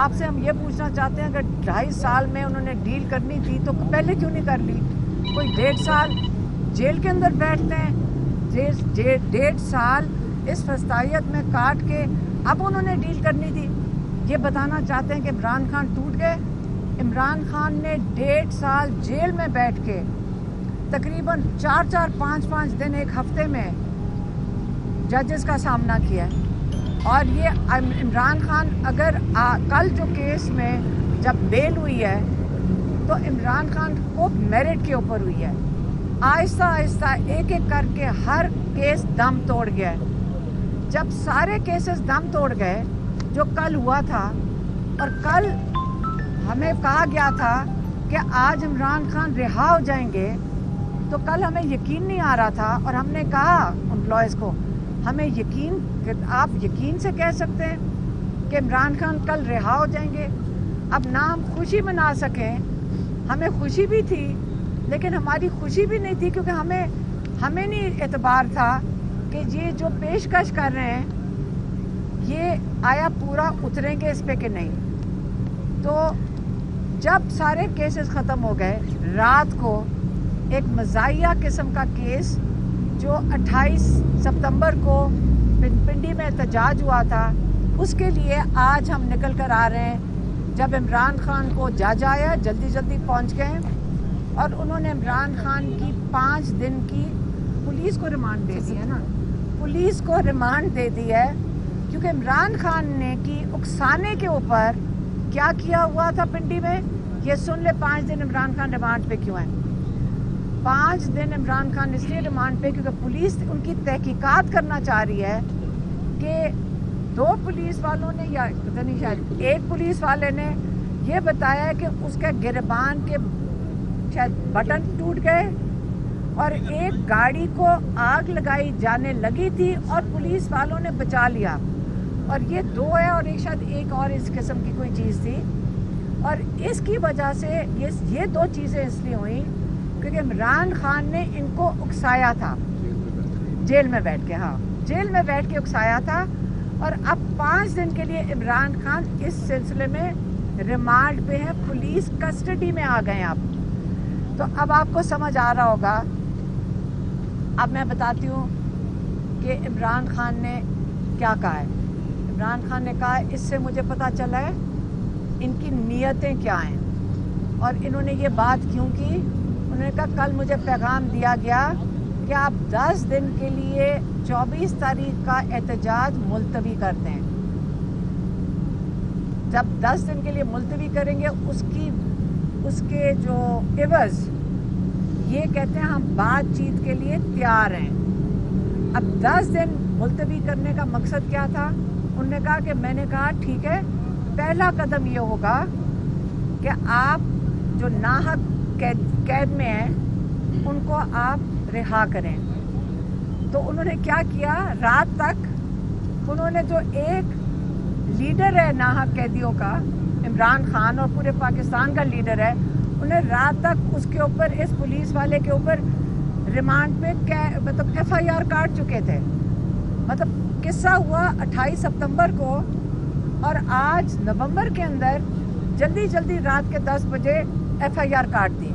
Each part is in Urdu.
آپ سے ہم یہ پوچھنا چاہتے ہیں اگر 2.5 سال میں انہوں نے ڈیل کرنی تھی تو پہلے کیوں نہیں کر لی؟ کوئی 1.5 سال جیل کے اندر بیٹھتے ہیں، 1.5 سال اس فسطائیت میں کاٹ کے اب انہوں نے ڈیل کرنی تھی۔ یہ بتانا چاہتے ہیں کہ عمران خان ٹوٹ گئے؟ عمران خان نے 1.5 سال جیل میں بیٹھ کے تقریباً 4-5 دن ایک ہفتے میں ججز کا سامنا کیا ہے۔ اور یہ عمران خان اگر کل جو کیس میں جب بیل ہوئی ہے تو عمران خان کو میرٹ کے اوپر ہوئی ہے، آہستہ آہستہ ایک ایک کر کے ہر کیس دم توڑ گیا ہے۔ جب سارے کیسز دم توڑ گئے جو کل ہوا تھا، اور کل ہمیں کہا گیا تھا کہ آج عمران خان رہا ہو جائیں گے، تو کل ہمیں یقین نہیں آ رہا تھا اور ہم نے کہا ان لائرز کو ہمیں یقین، آپ یقین سے کہہ سکتے ہیں کہ عمران خان کل رہا ہو جائیں گے؟ اب نہ ہم خوشی منا سکیں، ہمیں خوشی بھی تھی لیکن ہماری خوشی بھی نہیں تھی کیونکہ ہمیں نہیں اعتبار تھا کہ یہ جو پیشکش کر رہے ہیں یہ آیا پورا اتریں گے اس پہ کہ نہیں۔ تو جب سارے کیسز ختم ہو گئے، رات کو ایک مزاحیہ قسم کا کیس جو 28 ستمبر کو پنڈی میں احتجاج ہوا تھا، اس کے لیے آج ہم نکل کر آ رہے ہیں۔ جب عمران خان کو جج آیا، جلدی پہنچ گئے اور انہوں نے عمران خان کی 5 دن کی پولیس کو ریمانڈ دے دی ہے نا، پولیس کو ریمانڈ دے دی ہے کیونکہ عمران خان نے کی اکسانے کے اوپر کیا کیا ہوا تھا پنڈی میں، یہ سن لے۔ 5 دن عمران خان ریمانڈ پہ کیوں ہیں؟ 5 دن عمران خان اس لیے ریمانڈ پہ کیونکہ پولیس ان کی تحقیقات کرنا چاہ رہی ہے کہ 2 پولیس والوں نے یا پتہ نہیں شاید 1 پولیس والے نے یہ بتایا کہ اس کے گریبان کے شاید بٹن ٹوٹ گئے اور ایک گاڑی کو آگ لگائی جانے لگی تھی اور پولیس والوں نے بچا لیا، اور یہ 2 ہے اور شاید ایک اور اس قسم کی کوئی چیز تھی، اور اس کی وجہ سے یہ 2 چیزیں اس لیے ہوئیں کیونکہ عمران خان نے ان کو اکسایا تھا جیل میں بیٹھ کے، جیل میں بیٹھ کے اکسایا تھا، اور اب 5 دن کے لیے عمران خان اس سلسلے میں ریمانڈ پہ ہیں، پولیس کسٹڈی میں آ گئے ہیں اب۔ تو اب آپ کو سمجھ آ رہا ہوگا، اب میں بتاتی ہوں کہ عمران خان نے کیا کہا ہے۔ عمران خان نے کہا اس سے مجھے پتہ چلا ہے ان کی نیتیں کیا ہیں اور انہوں نے یہ بات کیوں کی۔ انہوں نے کہا کل مجھے پیغام دیا گیا کہ آپ 10 دن کے لیے 24 تاریخ کا احتجاج ملتوی کرتے ہیں۔ جب 10 دن کے لیے ملتوی کریں گے اس کے جو عوض یہ کہتے ہیں ہم بات چیت کے لیے تیار ہیں۔ اب 10 دن ملتوی کرنے کا مقصد کیا تھا؟ انہوں نے کہا کہ میں نے کہا ٹھیک ہے، پہلا قدم یہ ہوگا کہ آپ جو ناحق قید میں ہیں ان کو آپ رہا کریں۔ تو انہوں نے کیا کیا، رات تک انہوں نے جو ایک لیڈر ہے ناحق قیدیوں کا، عمران خان اور پورے پاکستان کا لیڈر ہے، انہیں رات تک اس کے اوپر، اس پولیس والے کے اوپر ریمانڈ پہ مطلب FIR کاٹ چکے تھے۔ مطلب قصہ ہوا 28 ستمبر کو اور آج نومبر کے اندر جلدی رات کے 10 بجے FIR کاٹ دی۔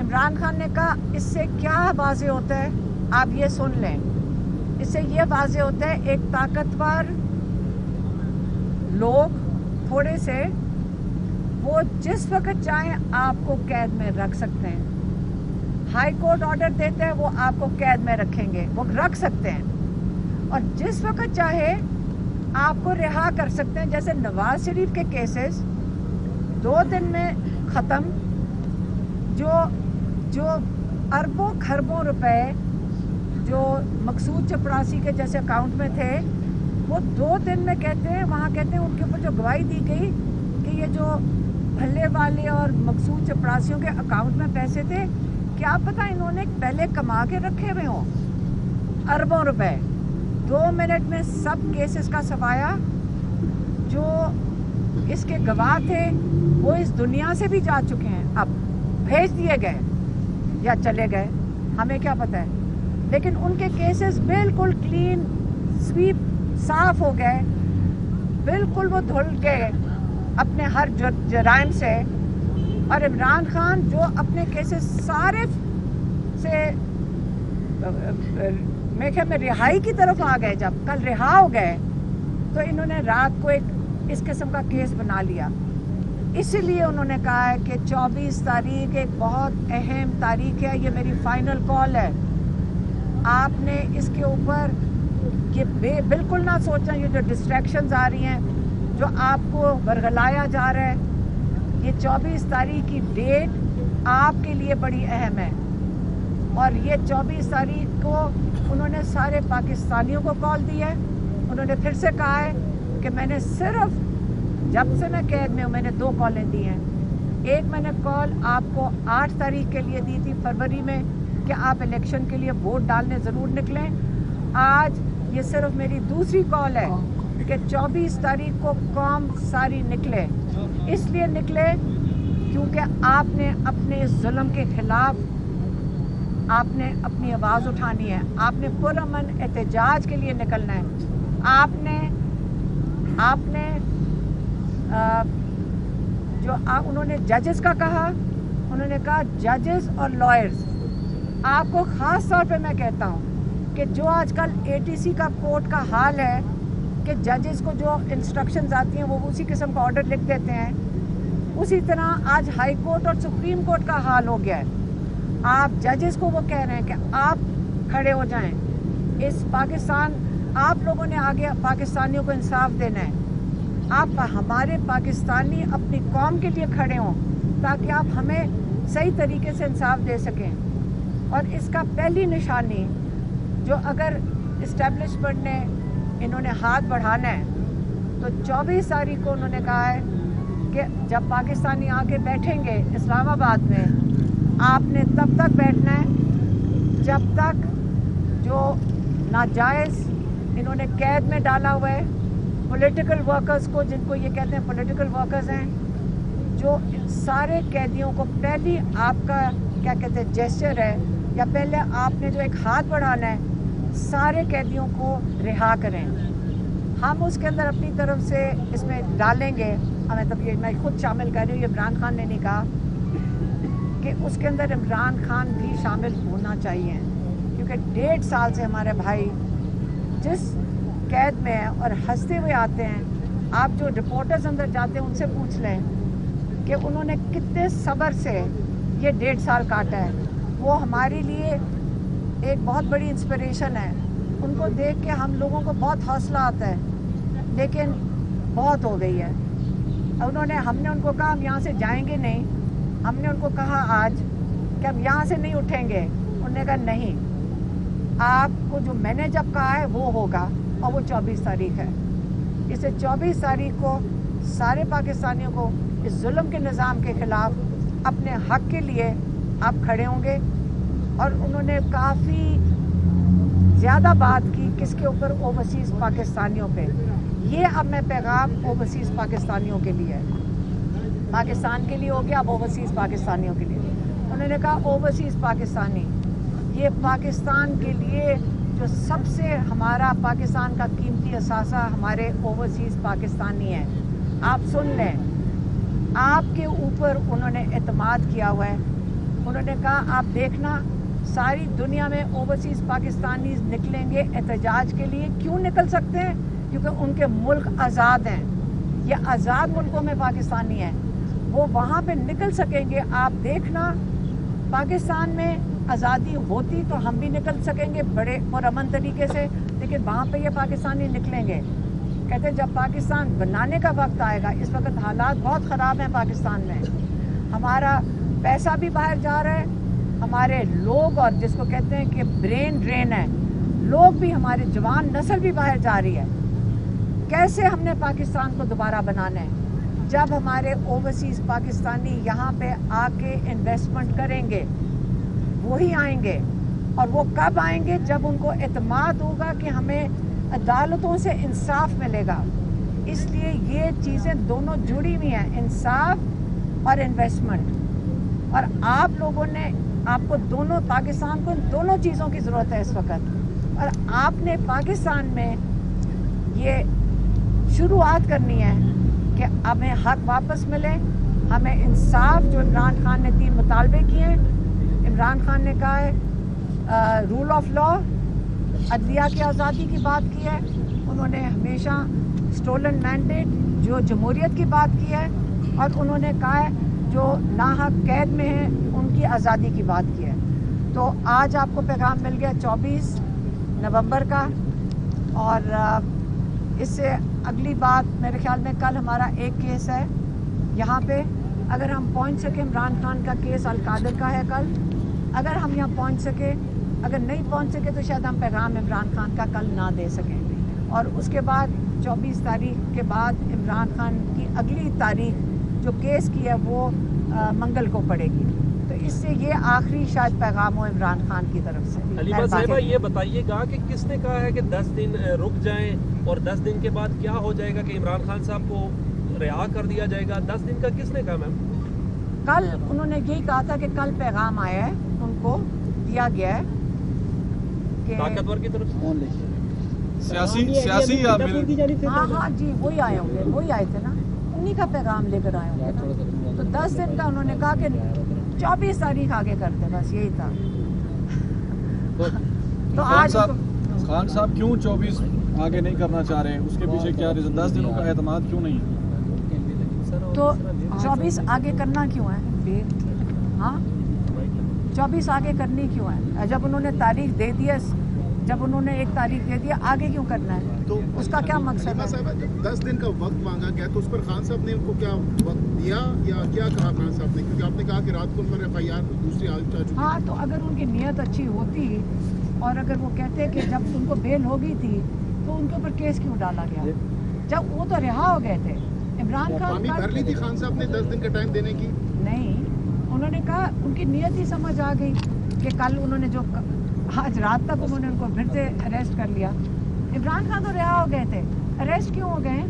عمران خان نے کہا اس سے کیا واضح ہوتا ہے، آپ یہ سن لیں، اس سے یہ واضح ہوتا ہے ایک طاقتور لوگ تھوڑے سے وہ جس وقت چاہیں آپ کو قید میں رکھ سکتے ہیں۔ ہائی کورٹ آرڈر دیتا ہے وہ آپ کو قید میں رکھیں گے، وہ رکھ سکتے ہیں، اور جس وقت چاہے آپ کو رہا کر سکتے ہیں۔ جیسے نواز شریف کے کیسز 2 دن میں ختم، جو اربوں خربوں روپے جو مقصود چپڑاسی کے جیسے اکاؤنٹ میں تھے وہ 2 دن میں کہتے ہیں، وہاں کہتے ہیں ان کے اوپر جو گواہی دی گئی کہ یہ جو بھلے والے اور مقصود چپڑاسیوں کے اکاؤنٹ میں پیسے تھے، کیا پتہ انہوں نے پہلے کما کے رکھے ہوئے ہوں اربوں روپے۔ 2 منٹ میں سب کیسز کا صفایا، جو اس کے گواہ تھے وہ اس دنیا سے بھی جا چکے ہیں، اب بھیج دیے گئے یا چلے گئے، ہمیں کیا پتہ ہے، لیکن ان کے کیسز بالکل کلین سویپ، صاف ہو گئے، بالکل وہ دھل گئے اپنے ہر جرائم سے، اور عمران خان جو اپنے کیسز سارے سے میں رہائی کی طرف آ گئے، جب کل رہا ہو گئے تو انہوں نے رات کو ایک اس قسم کا کیس بنا لیا. اسی لیے انہوں نے کہا ہے کہ 24 تاریخ ایک بہت اہم تاریخ ہے، یہ میری فائنل کال ہے. آپ نے اس کے اوپر یہ بالکل نہ سوچیں، یہ جو ڈسٹریکشنز آ رہی ہیں، جو آپ کو ورگلایا جا رہا ہے، یہ 24 تاریخ کی ڈیٹ آپ کے لیے بڑی اہم ہے. اور یہ 24 تاریخ کو انہوں نے سارے پاکستانیوں کو کال دی ہے. انہوں نے پھر سے کہا ہے کہ میں نے صرف جب سے میں قید میں ہوں میں نے 2 کالیں دی ہیں. ایک میں نے کال آپ کو 8 تاریخ کے لیے دی تھی فروری میں کہ آپ الیکشن کے لیے ووٹ ڈالنے ضرور نکلیں. آج یہ صرف میری دوسری کال ہے کہ 24 تاریخ کو قوم ساری نکلے. اس لیے نکلے کیونکہ آپ نے اپنے اس ظلم کے خلاف آپ نے اپنی آواز اٹھانی ہے. آپ نے پرامن احتجاج کے لیے نکلنا ہے. آپ نے جو انہوں نے ججز کا کہا، انہوں نے کہا ججز اور لائرز، آپ کو خاص طور پہ میں کہتا ہوں کہ جو آج کل ATC کا کورٹ کا حال ہے کہ ججز کو جو انسٹرکشنز آتی ہیں وہ اسی قسم کا آرڈر لکھ دیتے ہیں، اسی طرح آج ہائی کورٹ اور سپریم کورٹ کا حال ہو گیا ہے. آپ ججز کو وہ کہہ رہے ہیں کہ آپ کھڑے ہو جائیں. اس پاکستان آپ لوگوں نے آگے پاکستانیوں کو انصاف دینا ہے. آپ ہمارے پاکستانی اپنی قوم کے لیے کھڑے ہوں تاکہ آپ ہمیں صحیح طریقے سے انصاف دے سکیں. اور اس کا پہلی نشانی جو اگر اسٹیبلشمنٹ نے انہوں نے ہاتھ بڑھانا ہے تو 24 تاریخ کو انہوں نے کہا ہے کہ جب پاکستانی آ کے بیٹھیں گے اسلام آباد میں، آپ نے تب تک بیٹھنا ہے جب تک جو ناجائز انہوں نے قید میں ڈالا ہوا ہے پولیٹیکل ورکرز کو، جن کو یہ کہتے ہیں پولیٹیکل ورکرز ہیں، جو سارے قیدیوں کو پہلی آپ کا کیا کہتے ہیں جیسچر ہے یا پہلے آپ نے جو ایک ہاتھ بڑھانا ہے سارے قیدیوں کو رہا کریں. ہم اس کے اندر اپنی طرف سے اس میں ڈالیں گے، ہمیں تب یہ میں خود شامل کر رہی ہوں، یہ عمران خان نے نہیں کہا کہ اس کے اندر عمران خان بھی شامل ہونا چاہیے، کیونکہ 1.5 سال سے ہمارے بھائی جس قید میں ہیں اور ہنستے ہوئے آتے ہیں. آپ جو رپورٹرز اندر جاتے ہیں ان سے پوچھ لیں کہ انہوں نے کتنے صبر سے یہ 1.5 سال کاٹا ہے. وہ ہمارے لیے ایک بہت بڑی انسپریشن ہے. ان کو دیکھ کے ہم لوگوں کو بہت حوصلہ آتا ہے، لیکن بہت ہو گئی ہے. ہم نے ان کو کہا ہم یہاں سے جائیں گے نہیں. ہم نے ان کو کہا آج کہ ہم یہاں سے نہیں اٹھیں گے. انہوں نے کہا نہیں، آپ کو جو میں نے جب کہا ہے وہ ہوگا، اور وہ 24 تاریخ ہے. اسے 24 تاریخ کو سارے پاکستانیوں کو اس ظلم کے نظام کے خلاف اپنے حق کے لیے آپ کھڑے ہوں گے. اور انہوں نے کافی زیادہ بات کی کس کے اوپر، اوورسیز پاکستانیوں پہ. یہ اب میں پیغام اوورسیز پاکستانیوں کے لیے، پاکستان کے لیے ہو گیا، اب اوورسیز پاکستانیوں کے لیے. انہوں نے کہا اوورسیز پاکستانی، یہ پاکستان کے لیے جو سب سے ہمارا پاکستان کا قیمتی اثاثہ ہمارے اوورسیز پاکستانی ہیں. آپ سن لیں، آپ کے اوپر انہوں نے اعتماد کیا ہوا ہے. انہوں نے کہا آپ دیکھنا ساری دنیا میں اوورسیز پاکستانی نکلیں گے احتجاج کے لیے. کیوں نکل سکتے ہیں؟ کیونکہ ان کے ملک آزاد ہیں. یہ آزاد ملکوں میں پاکستانی ہیں، وہ وہاں پہ نکل سکیں گے. آپ دیکھنا پاکستان میں آزادی ہوتی تو ہم بھی نکل سکیں گے بڑے پرامن طریقے سے، لیکن وہاں پہ یہ پاکستانی نکلیں گے. کہتے ہیں جب پاکستان بنانے کا وقت آئے گا، اس وقت حالات بہت خراب ہیں پاکستان میں. ہمارا پیسہ بھی باہر جا رہا ہے، ہمارے لوگ، اور جس کو کہتے ہیں کہ برین ڈرین ہے، لوگ بھی، ہمارے جوان نسل بھی باہر جا رہی ہے. کیسے ہم نے پاکستان کو دوبارہ بنانا ہے؟ جب ہمارے اوورسیز پاکستانی یہاں پہ آ کے انویسٹمنٹ کریں گے، وہی آئیں گے. اور وہ کب آئیں گے؟ جب ان کو اعتماد ہوگا کہ ہمیں عدالتوں سے انصاف ملے گا. اس لیے یہ چیزیں دونوں جڑی ہوئی ہیں، انصاف اور انویسٹمنٹ. اور آپ لوگوں نے، آپ کو دونوں، پاکستان کو ان دونوں چیزوں کی ضرورت ہے اس وقت. اور آپ نے پاکستان میں یہ شروعات کرنی ہے کہ ہمیں حق واپس ملے, ہمیں انصاف. جو عمران خان نے 3 مطالبے کیے ہیں, عمران خان نے کہا ہے رول آف لا, عدلیہ کی آزادی کی بات کی ہے. انہوں نے ہمیشہ اسٹولن مینڈیٹ جو جمہوریت کی بات کی ہے, اور انہوں نے کہا ہے جو ناحق قید میں ہیں ان کی آزادی کی بات کی ہے. تو آج آپ کو پیغام مل گیا 24 نومبر کا, اور اس سے اگلی بات میرے خیال میں کل ہمارا ایک کیس ہے یہاں پہ. اگر ہم پہنچ سکے, عمران خان کا کیس القادر کا ہے کل, اگر ہم یہاں پہنچ سکے, اگر نہیں پہنچ سکے تو شاید ہم پیغام عمران خان کا کل نہ دے سکیں. اور اس کے بعد 24 تاریخ کے بعد عمران خان کی اگلی تاریخ جو کیس کی ہے وہ منگل کو پڑے گی. تو اس سے یہ آخری شاید پیغام ہو عمران خان کی طرف سے. حلیمہ صاحبہ یہ بتائیے گا کہ کس نے کہا ہے کہ 10 دن رک جائیں, اور 10 دن کے بعد کیا ہو جائے گا کہ عمران خان صاحب کو رہا کر دیا جائے گا؟ 10 دن کا کس نے کہا میم؟ کل انہوں نے یہی کہا تھا کہ کل پیغام آیا ہے, ان کو دیا گیا ہے کہ طاقتور کی طرف سے سیاسی ہاں جی وہی آئے ہوں گے, وہی آئے تھے نا, انہی کا پیغام لے کر آئے ہوں گے نا. تو 10 دن کا انہوں نے کہا کہ 24 تاریخ آگے کر دے, بس یہی تھا. تو آج خان صاحب کیوں 24 آگے نہیں کرنا چاہ رہے ہیں, اس کے پیچھے کیا ریزن؟ 10 دنوں کا اعتماد کیوں نہیں ہے؟ تو 24 آگے کرنا کیوں ہے؟ ہاں 24 آگے کرنی کیوں ہے؟ جب انہوں نے تاریخ دے دیا, جب انہوں نے ایک تاریخ دے دیا, آگے کیوں کرنا ہے؟ تو اس کا کیا مقصد ہے؟ جب 10 دن کا وقت مانگا گیا تو اس پر خان صاحب نے ان کو کیا وقت دیا یا کیا کہا خان صاحب نے؟ کیونکہ آپ نے کہا کہ رات کو ان پر FIR دوسری آ چکی. ہاں تو اگر ان کی نیت اچھی ہوتی اور اگر وہ کہتے کہ جب ان کو بیل ہو گئی تھی تو ان کے اوپر کیس کیوں ڈالا گیا جب وہ تو رہا ہو گئے تھے؟ عمران خان کر لی تھی خان صاحب نے 10 دن کا ٹائم دینے کی. نہیں, انہوں نے کہا ان کی نیت ہی سمجھ آ گئی کہ کل انہوں نے جو آج رات تک انہوں نے ان کو پھر سے اریسٹ کر لیا. عمران خان تو رہا ہو گئے تھے, اریسٹ کیوں ہو گئے ہیں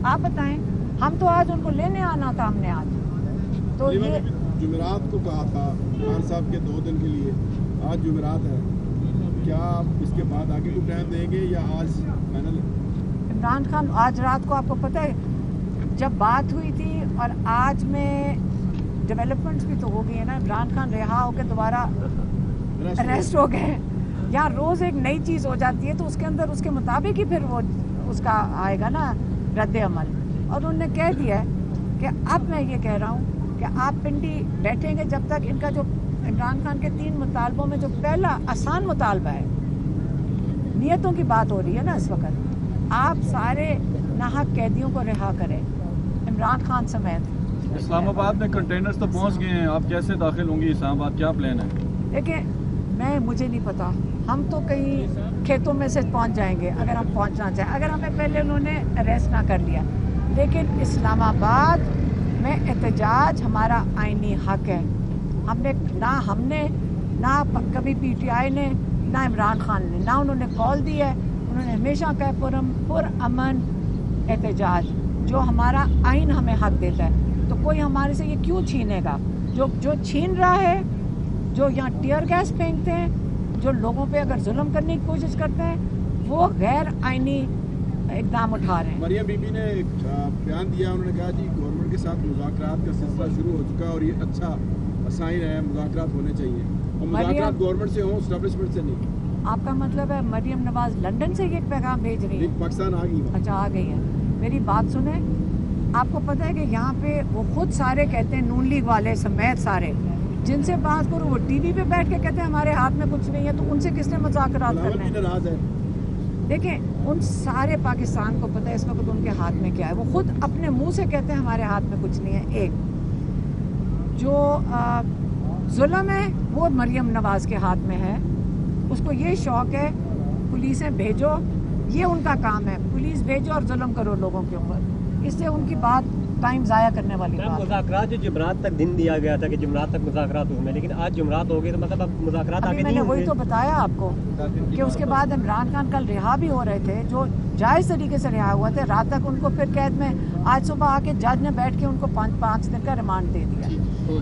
آپ بتائیں؟ ہم تو آج ان کو لینے آنا تھا, ہم نے آج تو یہ جمعرات کو کہا تھا خان صاحب کے 2 دن کے لیے, آج جمعرات ہے, کیا آپ اس کے بعد آگے کو ٹائم دیں گے یا آج فائنل ہے؟ عمران خان آج رات کو آپ کو پتہ ہے جب بات ہوئی تھی اور آج میں ڈیولپمنٹس بھی تو ہو گئی ہیں نا. عمران خان رہا ہو کے دوبارہ اریسٹ ہو گئے. یا روز ایک نئی چیز ہو جاتی ہے تو اس کے اندر اس کے مطابق ہی پھر وہ اس کا آئے گا نا رد عمل. اور انہوں نے کہہ دیا ہے کہ اب میں یہ کہہ رہا ہوں کہ آپ پنڈی بیٹھیں گے جب تک ان کا جو عمران خان کے 3 مطالبوں میں جو پہلا آسان مطالبہ ہے, نیتوں کی بات ہو رہی ہے نا اس وقت, آپ سارے ناحق قیدیوں کو رہا کریں عمران خان سمیت. اسلام آباد میں کنٹینرز تو پہنچ گئے ہیں, آپ کیسے داخل ہوں گی اسلام آباد, کیا پلان ہے؟ دیکھیں مجھے نہیں پتا, ہم تو کہیں کھیتوں میں سے پہنچ جائیں گے اگر ہم پہنچنا چاہیں, اگر ہمیں پہلے انہوں نے اریسٹ نہ کر لیا. لیکن اسلام آباد میں احتجاج ہمارا آئینی حق ہے. ہم نے نہ کبھی PTI نے نہ عمران خان نے نہ انہوں نے کال دی ہے. انہوں نے ہمیشہ کہا پرامن احتجاج جو ہمارا آئین ہمیں حق دیتا ہے. تو کوئی ہمارے سے یہ کیوں چھینے گا؟ جو چھین رہا ہے, جو یہاں ٹیئر گیس پھینکتے ہیں, جو لوگوں پہ اگر ظلم کرنے کی کوشش کرتے ہیں, وہ غیر آئینی اقدام اٹھا رہے ہیں. مریم بی بی نے ایک بیان دیا, انہوں نے کہا جی گورنمنٹ کے ساتھ مذاکرات کا سلسلہ شروع ہو چکا ہے اور یہ اچھا سائن ہے, مذاکرات ہونے چاہیے, اور مذاکرات گورنمنٹ سے ہوں, اسٹیبلشمنٹ سے نہیں. آپ کا مطلب ہے مریم نواز لنڈن سے یہ پیغام بھیج رہی ہے؟ پاکستان آ گئی. اچھا آ گئی ہے. میری بات سنیں, آپ کو پتہ ہے کہ یہاں پہ وہ خود سارے کہتے ہیں, نون لیگ والے سمیت سارے, جن سے بات کرو وہ ٹی وی پہ بیٹھ کے کہتے ہیں ہمارے ہاتھ میں کچھ نہیں ہے. تو ان سے کس نے مذاکرات کرنا ہے؟ ناراض ہے. دیکھیں ان سارے پاکستان کو پتہ ہے اس وقت ان کے ہاتھ میں کیا ہے. وہ خود اپنے منہ سے کہتے ہیں ہمارے ہاتھ میں کچھ نہیں ہے. ایک جو ظلم ہے وہ مریم نواز کے ہاتھ میں ہے. اس کو یہ شوق ہے پولیسیں بھیجو, یہ ان کا کام ہے, پولیس بھیجو اور ظلم کرو لوگوں کے اوپر. اس سے ان کی بات ٹائم ضائع کرنے والی بات. مذاکرات جو جمعرات تک دن دیا گیا تھا کہ جمعرات تک مذاکرات ہوئے, لیکن آج جمعرات ہو گئی تو مطلب اب مذاکرات آگے نہیں میں نے وہی تو بتایا آپ کو کہ اس کے بعد عمران خان کل رہا بھی ہو رہے تھے, جو جائز طریقے سے رہا ہوا تھے. رات تک ان کو پھر قید میں, آج صبح آ کے جج نے بیٹھ کے ان کو 5 دن کا ریمانڈ دے دیا.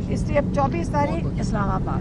اس لیے اب 24 تاریخ اسلام آباد.